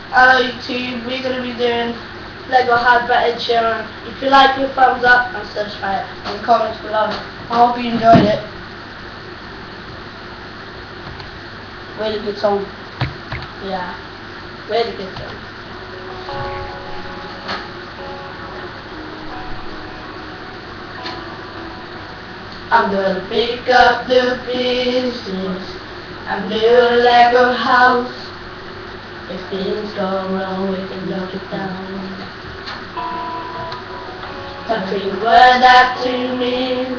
Hello YouTube, we're going to be doing Lego Hard by Ed Sheeran. If you like it, thumbs up and subscribe and comments below. I hope you enjoyed it. Really good song. Yeah, really good song. I'm gonna pick up the pieces and build a Lego house. If things go wrong, we can knock it down. Every word that you mean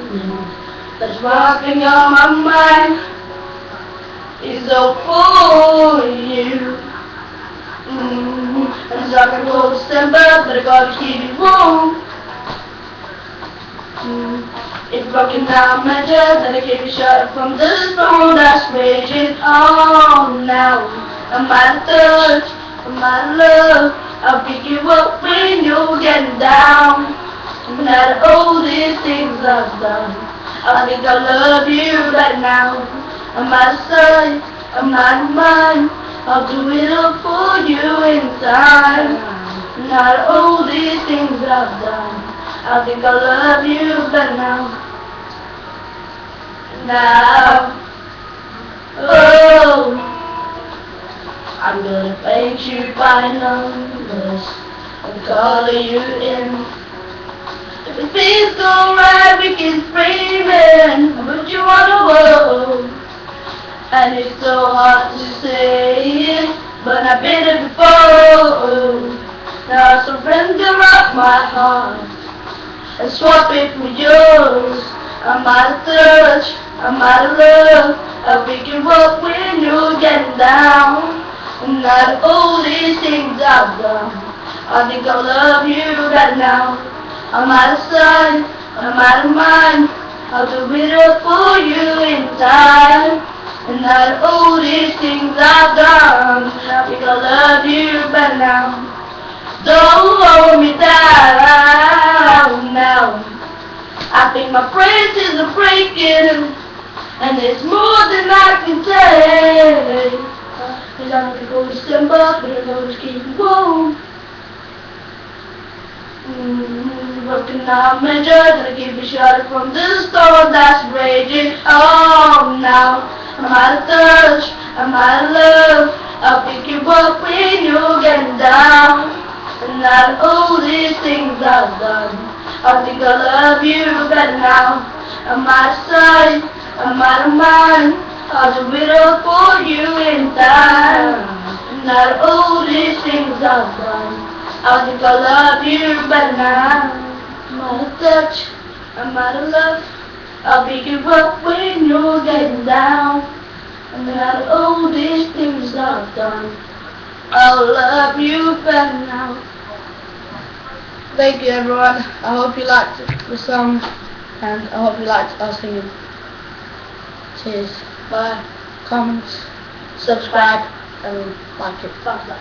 that's walking on my mind is all for you. And so I can hold a temper, but I gotta keep it warm. If broken down measure, then I keep it shut from the storm that's raging on now. And my touch, and my love, I'll pick you up when you're getting down. And out of all these things I've done, I think I love you right now. And my son, and my mind, I'll do it all for you in time. And out of all these things I've done, I think I love you better now. Now, oh, I'm gonna paint you by numbers and color you in. If things go right, we can frame it and put you on the wall. And it's so hard to say it, but I've been it before. Now I surrender up my heart and swap it for yours. I'm out of touch, I'm out of love. I'll pick you up when you're getting down. And out of all these things I've done, I think I love you right now. I'm out of sight, I'm out of mind, I'll do it all for you in time. And out of all these things I've done, I think I love you better now. Don't hold me down now. I think my braces are breaking, and it's more than I can take. Cause I'm gonna go to December, but I'm gonna keep it warm. Broken down measure, gonna keep it shut from the storm that's raging on now. I'm out of touch, I'm out of love. I'll pick you up when you're getting down. And out of all these things I've done, I think I love you better now. I'm out of sight, I'm out of mind, I'll do it all for you in time. And out of all these things I've done, I think I love you better now. I'm out of touch, I'm out of love, I'll pick you up when you're getting down. And out of all these things I've done, I'll love you better now. Thank you everyone, I hope you liked the song and I hope you liked our singing. Cheers, bye, comments, subscribe and like it, thumbs up.